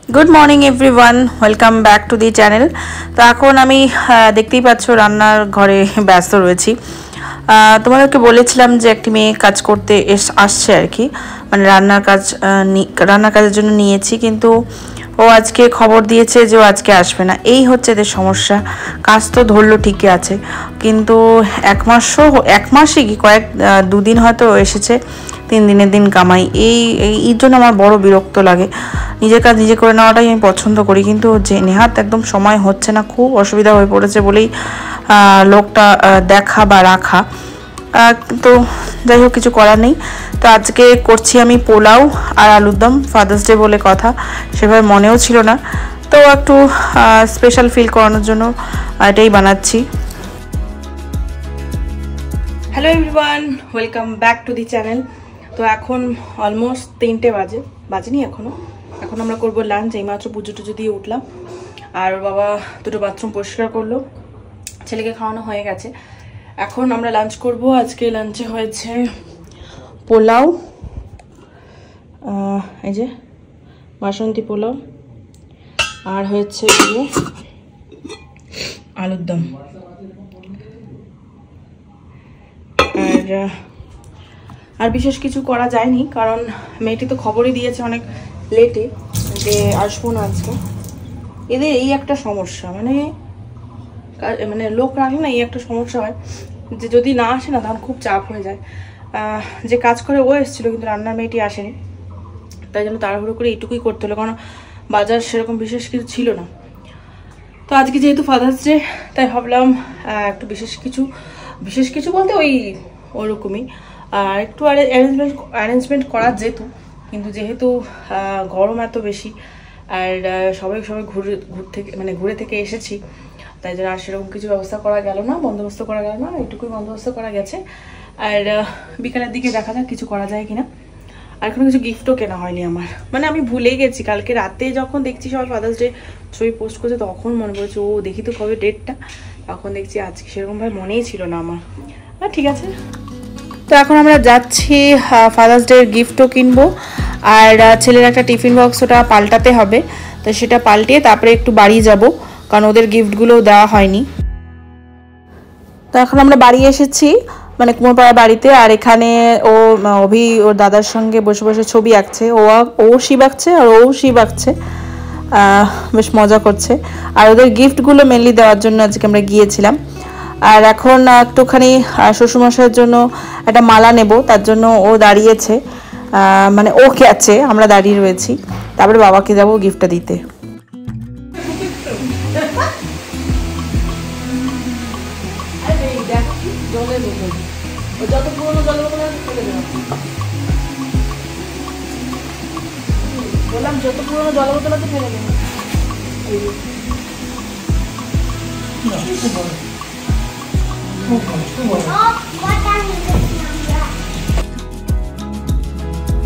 Good morning everyone, welcome back to the channel. তো এখন আমি দেখতেই পাচ্ছ রান্নার ঘরে ব্যস্ত রয়েছি। তোমাদেরকে বলেছিলাম যে একটি মেয়ে কাজ করতে আসছে আর কি, মানে রান্নার কাজের জন্য নিয়েছি, কিন্তু ও আজকে খবর দিয়েছে যে ও আজকে আসবে না। এই হচ্ছে এদের সমস্যা। কাজ তো ধরলো ঠিকই আছে, কিন্তু এক মাসই কি দুদিন হয়তো এসেছে, 3 দিনের দিন কামাই। এই জন্য আমার বড় বিরক্ত লাগে। নিজের কাজ নিজে করে নেওয়াটাই আমি পছন্দ করি, কিন্তু যে নেহাত একদম সময় হচ্ছে না, খুব অসুবিধা হয়ে পড়েছে বলেই লোকটা দেখা বা রাখা। তো যাই হোক, কিছু করার নেই। তো আজকে করছি আমি পোলাও আর আলুর দম। ফাদার্স ডে বলে কথা, সেভাবে মনেও ছিল না, তো একটু স্পেশাল ফিল করানোর জন্য এটাই বানাচ্ছি। Hello everyone, welcome back to the channel. তো এখন অলমোস্ট 3টে বাজেনি এখন আমরা করবো লাঞ্চ। এইমাত্র পুজো টুজো দিয়ে উঠলাম, আর বাবা দুটো বাথরুম পরিষ্কার করলো, ছেলেকে খাওয়ানো হয়ে গেছে। এখন আমরা লাঞ্চ করব। আজকে লাঞ্চে হয়েছে পোলাও, এই যে বাসন্তী পোলাও, আর হয়েছে আলুর দম। আর বিশেষ কিছু করা যায়নি, কারণ মেয়েটি তো খবরই দিয়েছে অনেক লেটে যে আসবো না আজকে। এদের এই একটা সমস্যা, মানে লোক রাখলে না এই একটা সমস্যা হয় যে যদি না আসে না তখন খুব চাপ হয়ে যায়। যে কাজ করে ও এসেছিলো, কিন্তু রান্নার মেয়েটি আসেনি, তাই জন্য তাড়াহুড়ো করে এইটুকুই করতে হলো, কারণ বাজার সেরকম বিশেষ কিছু ছিল না। তো আজকে যেহেতু ফাদার্স ডে, তাই ভাবলাম একটু বিশেষ কিছু বলতে ওরকমই একটু অ্যারেঞ্জমেন্ট করা যেত, কিন্তু যেহেতু গরম এত বেশি, আর সবাই ঘুরে থেকে এসেছি, তাই জন্য আর সেরকম কিছু বন্দোবস্ত করা গেল না, এইটুকুই বন্দোবস্ত করা গেছে। আর বিকালের দিকে দেখা যাক কিছু করা যায় কিনা। আর এখনো কিছু গিফটও কেনা হয়নি আমার, মানে আমি ভুলে গেছি। কালকে রাতে যখন দেখছি সবাই ফাদার্স ডে ছবি পোস্ট করছে, তখন মনে পড়েছে দেখি তো কবে ডেটটা, তখন দেখছি আজকে। সেরকমভাবে মনেই ছিল না আমার। ঠিক আছে, তো এখন আমরা যাচ্ছি ফাদার্স ডে গিফটও কিনবো, আর ছেলের একটা টিফিন বক্স ওটা পাল্টাতে হবে, তো সেটা পাল্টিয়ে তারপরে একটু বাড়ি যাব, কারণ ওদের গিফটগুলোও দেওয়া হয়নি। তো এখন আমরা বাড়ি এসেছি, মানে কুমোরপাড়া বাড়িতে। আর এখানে ওর দাদার সঙ্গে বসে বসে ছবি আঁকছে। ও শিব আঁকছে আর ও শিব আঁকছে, বেশ মজা করছে। আর ওদের গিফটগুলো মেনলি দেওয়ার জন্য আজকে আমরা গিয়েছিলাম। আর এখন একটুখানি শ্বশুরমশাইয়ের জন্য একটা মালা নেব, তার জন্য ও দাঁড়িয়েছে, মানে ও গেছে, আমরা দাঁড়িয়ে রয়েছি। তারপরে বাবাকে যাবো গিফটটা দিতে। যত পুরোনো জলের বোতল আছে ফেলে দেওয়া, বললাম যত পুরোনো জলের বোতল আছে ফেলে দেওয়া।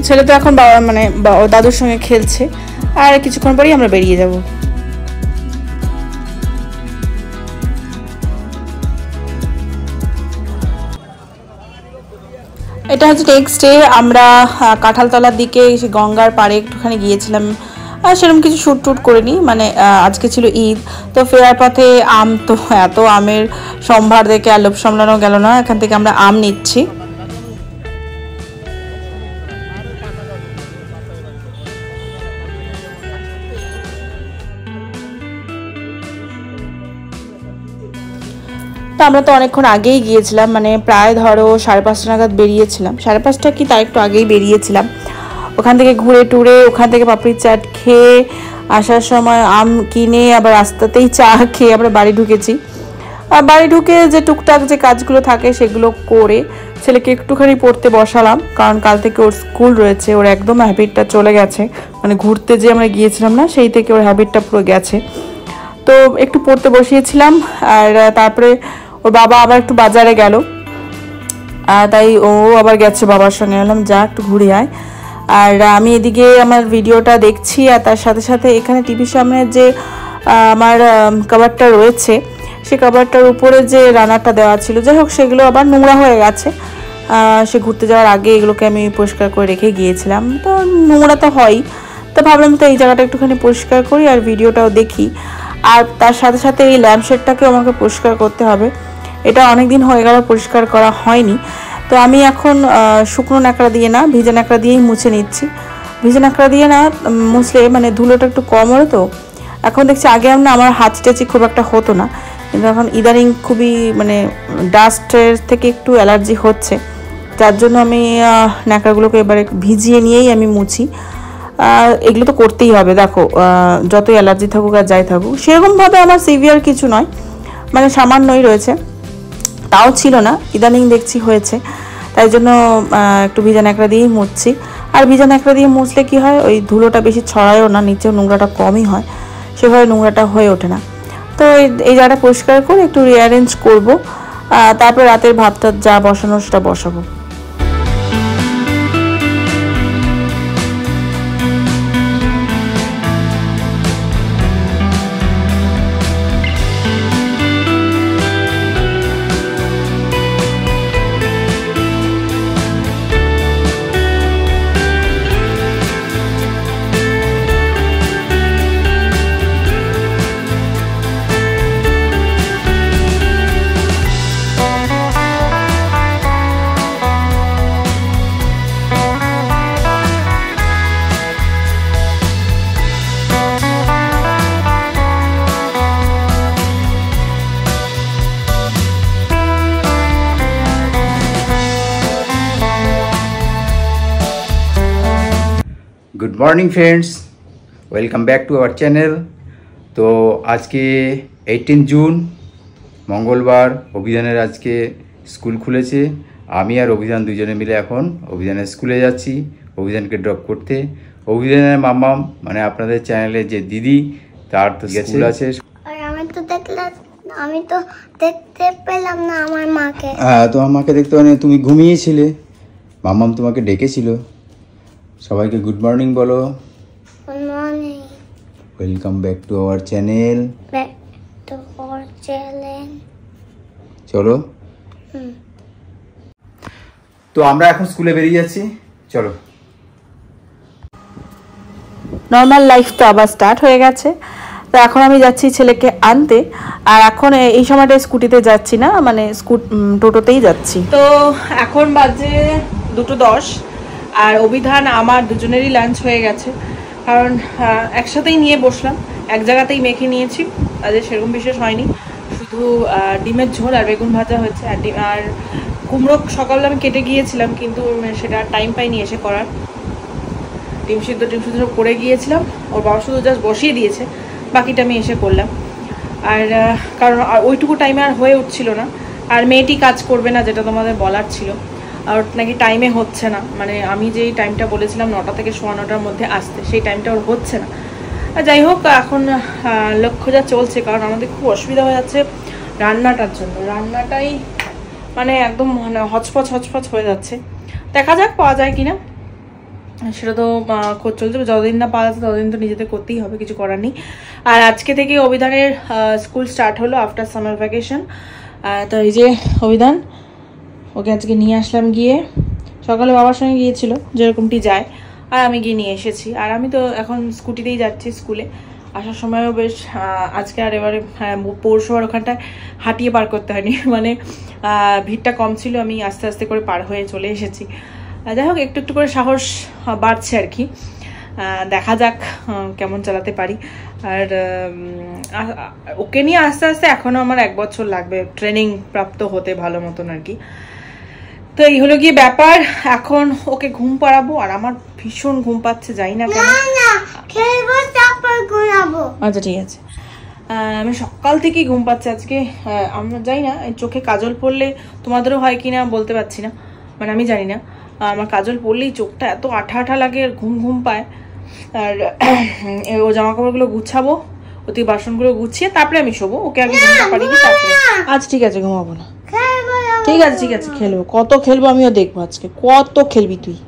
ছেলে তো এখন দাদুর সঙ্গে খেলছে, আর কিছুক্ষণ পরেই আমরা বেরিয়ে যাব। এটা হচ্ছে নেক্সট ডে। আমরা কাঁঠালতলার দিকে গঙ্গার পাড়ে একটুখানি গিয়েছিলাম, আর সেরকম কিছু শ্যুট টুট করিনি, মানে আজকে ছিল ঈদ। তো ফেরার পথে তো এত আমের সম্ভার দেখে আর লোভ সামলানো গেল না, এখান থেকে আমরা আম নিচ্ছি। তো আমরা তো অনেকক্ষণ আগেই গিয়েছিলাম, মানে প্রায় ধরো 5:30 নাগাদ বেরিয়েছিলাম, 5:30 কি তার একটু আগেই বেরিয়েছিলাম। ওখান থেকে ঘুরে টুরে, ওখান থেকে পাপড়ির চাট খেয়ে, আসার সময় আম কিনে, আবার রাস্তাতেই চা খেয়ে আমরা বাড়ি ঢুকেছি। বাড়ি ঢুকে যে টুকটাক যে কাজগুলো থাকে সেগুলো করে ছেলেকে একটুখানি পড়তে বসালাম, কারণ কাল থেকে ওর স্কুল রয়েছে। ওর একদম হ্যাবিটটা চলে গেছে, মানে ঘুরতে যে আমরা গিয়েছিলাম না, সেই থেকে ওর হ্যাবিটটা পুরো গেছে। তো একটু পড়তে বসিয়েছিলাম, আর তারপরে ওর বাবা আবার একটু বাজারে গেল, তাই ও আবার গেছে বাবার সঙ্গে। বললাম যা একটু ঘুরে আয়। আর আমি এদিকে আমার ভিডিওটা দেখছি, আর তার সাথে সাথে এখানে টিভির সামনে যে আমার কভারটা রয়েছে, সে কভারটার উপরে যে রানারটা দেওয়া ছিল, যাই হোক সেগুলো আবার নোংরা হয়ে গেছে। সে ঘুরতে যাওয়ার আগে এগুলোকে আমি পরিষ্কার করে রেখে গিয়েছিলাম, তো নোংরা তো হয়, তো ভাবলাম তো এই জায়গাটা একটুখানি পরিষ্কার করি আর ভিডিওটাও দেখি। আর তার সাথে সাথে এই ল্যাম্পশেডটাকেও আমাকে পরিষ্কার করতে হবে, এটা অনেক দিন হয়ে গেল পরিষ্কার করা হয়নি। তো আমি এখন শুকনো ন্যাকড়া দিয়ে না, ভিজে ন্যাকড়া দিয়েই মুছে নিচ্ছি। ভিজে ন্যাকড়া দিয়ে না মুছলে মানে ধুলোটা একটু কম হলো। তো এখন দেখছি আগে আমার হাত টাচি খুব একটা হতো না, কিন্তু এখন ইদানিং খুবই মানে ডাস্টের থেকে একটু অ্যালার্জি হচ্ছে, যার জন্য আমি ন্যাকড়াগুলোকে এবারে ভিজিয়ে নিয়েই আমি মুছি। এগুলো তো করতেই হবে, দেখো যতই অ্যালার্জি থাকুক আর যাই থাকুক, সেরকমভাবে আমার সিভিয়ার কিছু নয়, মানে সামান্যই রয়েছে, তাও ছিল না, ইদানিং দেখছি হয়েছে। তাই জন্য একটু ভিজা ন্যাকড়া দিয়েই মুছছি। আর ভিজা ন্যাকড়া দিয়ে মুছলে কি হয়, ওই ধুলোটা বেশি ছড়ায়ও না, নিচেও নোংরাটা কমই হয়, সেভাবে নোংরাটা হয়ে ওঠে না। তো এই জায়গাটা পরিষ্কার করে একটু রিঅ্যারেঞ্জ করবো, তারপর রাতের ভাতটা যা বসানো সেটা বসাবো। Good morning friends, welcome back to our channel. তো আজকে 18 জুন মঙ্গলবার, অভিযানের আজকে স্কুল খুলেছে। আমি আর অভিযান দুজনে মিলে এখন অভিযানের স্কুলে যাচ্ছি, অভিযানকে ড্রপ করতে। অভিযানের মামাম মানে আপনাদের চ্যানেলে যে দিদি, তার তো স্কুল আছে। আমি তো দেখতে পেলাম না আমার মাকে। তো আমাকে দেখতে মানে তুমি ঘুমিয়েছিলে, মামাম তোমাকে ডেকেছিল। সবাইকে গুড মর্নিং বলো। Good morning, welcome back to our channel. Back to our channel. চলো, তো আমরা এখন স্কুলে বেরিয়ে যাচ্ছি, চলো। নর্মাল লাইফ তো আবার স্টার্ট হয়ে গেছে। তো এখন আমি যাচ্ছি ছেলেকে আনতে, আর এখন এই সময়টা স্কুটিতে যাচ্ছি না, মানে টোটোতেই যাচ্ছি। তো এখন বাজে 2:10, আর অভিধান আমার দুজনেরই লাঞ্চ হয়ে গেছে, কারণ একসাথেই নিয়ে বসলাম, এক জায়গাতেই মেখে নিয়েছি। আজকে সেরকম বিশেষ হয়নি, শুধু ডিমের ঝোল আর বেগুন ভাজা হয়েছে। আর কুমড়ো সকালে আমি কেটে গিয়েছিলাম, কিন্তু সেটা টাইম পাইনি এসে করার। ডিম সিদ্ধ করে গিয়েছিলাম, ওর বাবা শুধু জাস্ট বসিয়ে দিয়েছে, বাকিটা আমি এসে করলাম। আর কারণ ওইটুকু টাইমে আর হয়ে উঠছিল না। আর মেয়েটি কাজ করবে না, যেটা তোমাদের বলার ছিল, আর নাকি টাইমে হচ্ছে না, মানে আমি যেই টাইমটা বলেছিলাম 9টা থেকে 9:15-র মধ্যে আসতে, সেই টাইমটা ওর হচ্ছে না। যাই হোক, এখন লক্ষ্য যা চলছে, কারণ আমাদের খুব অসুবিধা হয়ে যাচ্ছে রান্নাটার জন্য। রান্নাটাই মানে একদম হচপচ হয়ে যাচ্ছে। দেখা যাক পাওয়া যায় কিনা, সেটা তো খোঁজ চলছে। যতদিন না পাওয়া যাচ্ছে ততদিন তো নিজেদের করতেই হবে, কিছু করার নেই। আর আজকে থেকে অভিধানের স্কুল স্টার্ট হলো আফটার সামার ভ্যাকেশন। তো এই যে অভিধান, ওকে আজকে নিয়ে আসলাম গিয়ে। সকালে বাবার সঙ্গে গিয়েছিল, যেরকমটি যায়, আর আমি গিয়ে নিয়ে এসেছি। আর আমি তো এখন স্কুটিতেই যাচ্ছি স্কুলে। আসার সময়ও বেশ আজকে আর এবারে পৌরসভার ওখানটায় হাঁটিয়ে পার করতে হয়নি, মানে ভিড়টা কম ছিল, আমি আস্তে আস্তে করে পার হয়ে চলে এসেছি। যাই হোক, একটু একটু করে সাহস বাড়ছে আর কি, দেখা যাক কেমন চালাতে পারি। আর ওকে নিয়ে আস্তে আস্তে এখনও আমার 1 বছর লাগবে ট্রেনিং প্রাপ্ত হতে ভালো মতন আর কি। তো এই হলো গিয়ে ব্যাপার। এখন ওকে ঘুম পাড়াবো, আর আমার ভীষণ ঘুম পাচ্ছে, যাই না কেন। আচ্ছা ঠিক আছে, আমি সকাল থেকেই ঘুম পাচ্ছে আজকে। আমরা যাই না, চোখে কাজল পড়লে তোমাদেরও হয় কিনা বলতে পারছি না, মানে আমি জানি না, আমার কাজল পড়লেই চোখটা এত আঠা লাগে আর ঘুম পায়। আর ও জামা কাপড়গুলো গুছাবো, ওতে বাসনগুলো গুছিয়ে তারপরে আমি শোবো, ওকে আগে ঘুমটা পারি তারপরে। আচ্ছা ঠিক আছে, ঘুমাবো না, ঠিক আছে খেলবো, কত খেলবো আমিও দেখবো আজকে, কত খেলবি তুই।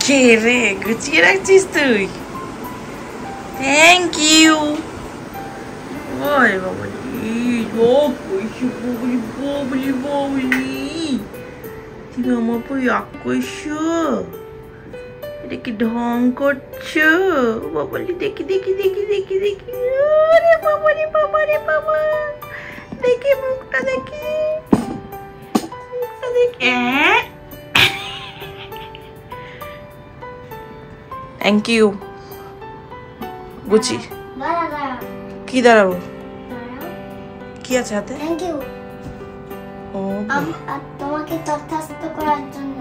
কে রে, গুছিয়ে রাখছিস তুই? Thank you. ওই বাবা, তুমি আমার উপর রাগ করছো? এটা কি ঢং করছো? বাবলি দেখি দেখি দেখি দেখি দেখি, আরে বাবা রে বাবা রে বাবা, দেখি মুখটা দেখি, মুখটা দেখি। Thank you Guchi. কি দাঁড়াবো? কি আছে হাতে? থ্যাংক ইউ ও আর তোমাকে তথাস্ত করার জন্য,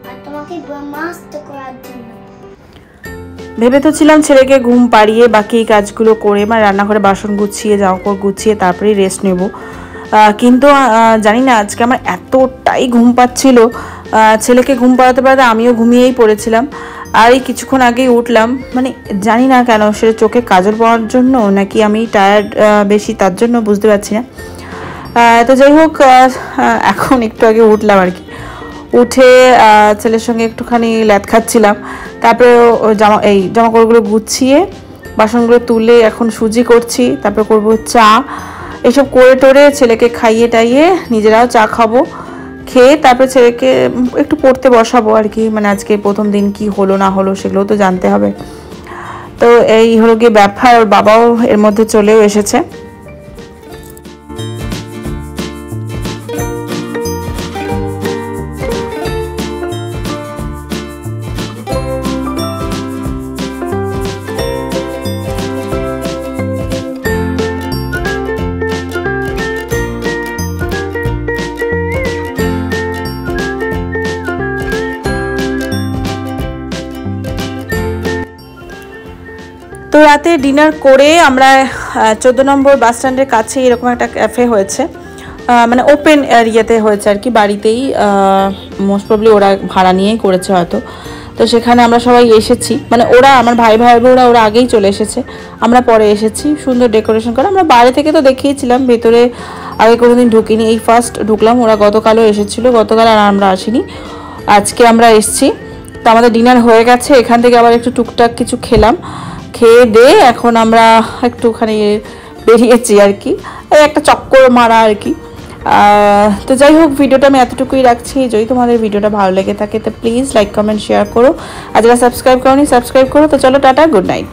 আর তোমাকে ব্রহ্মাস্ত করার জন্য। ভেবে তো ছিলাম ছেলেকে ঘুম পাড়িয়ে বাকি এই কাজগুলো করে, মানে রান্নাঘরে বাসন গুছিয়ে জামাকাপড় গুছিয়ে তারপরেই রেস্ট নেব, কিন্তু জানি না আজকে আমার এতটাই ঘুম পাচ্ছিল, ছেলেকে ঘুম পাড়াতে পাড়াতে আমিও ঘুমিয়েই পড়েছিলাম। আর এই কিছুক্ষণ আগেই উঠলাম, মানে জানি না কেন, সেটা চোখে কাজল পড়ার জন্য নাকি আমি টায়ার্ড বেশি তার জন্য বুঝতে পারছি না। তো যাই হোক, এখন একটু আগে উঠলাম আর কি, উঠে ছেলের সঙ্গে একটুখানি ল্যাদ খাচ্ছিলাম, তারপরে জামাকাপড়গুলো গুছিয়ে বাসনগুলো তুলে এখন সুজি করছি, তারপরে করব চা, এসব করে টোরে ছেলেকে খাইয়ে টাইয়ে নিজেরাও চা খাবো, খেয়ে তারপরে ছেলেকে একটু পড়তে বসাবো আর কি, মানে আজকে প্রথম দিন কি হলো না হলো সেগুলো তো জানতে হবে। তো এই হলো গিয়ে ব্যাপার, ওর বাবাও এর মধ্যে চলেও এসেছে। তো রাতে ডিনার করে আমরা 14 নম্বর বাস স্ট্যান্ডের কাছে এরকম একটা ক্যাফে হয়েছে, মানে ওপেন এরিয়াতে হয়েছে আর কি, বাড়িতেই মোস্ট প্রবলি ওরা ভাড়া নিয়েই করেছে হয়তো। তো সেখানে আমরা সবাই এসেছি, মানে ওরা আমার ভাই ওরা আগেই চলে এসেছে, আমরা পরে এসেছি। সুন্দর ডেকোরেশন করা, আমরা বাইরে থেকে তো দেখিয়েছিলাম, ভেতরে আগে কোনোদিন ঢুকিনি, এই ফার্স্ট ঢুকলাম। ওরা গতকালও এসেছিলো, গতকাল আর আমরা আসিনি, আজকে আমরা এসেছি। তো আমাদের ডিনার হয়ে গেছে, এখান থেকে আবার একটু টুকটাক কিছু খেলাম, খেয়ে দিয়ে এখন আমরা একটুখানি বেরিয়েছি আর কি, একটা চক্কর মারা আর কি। তো যাই হোক, ভিডিওটা আমি এতটুকুই রাখছি। যদি তোমাদের ভিডিওটা ভালো লেগে থাকে তো প্লিজ লাইক কমেন্ট শেয়ার করো, আর যারা সাবস্ক্রাইব করোনি সাবস্ক্রাইব করো। তো চলো টাটা, গুড নাইট।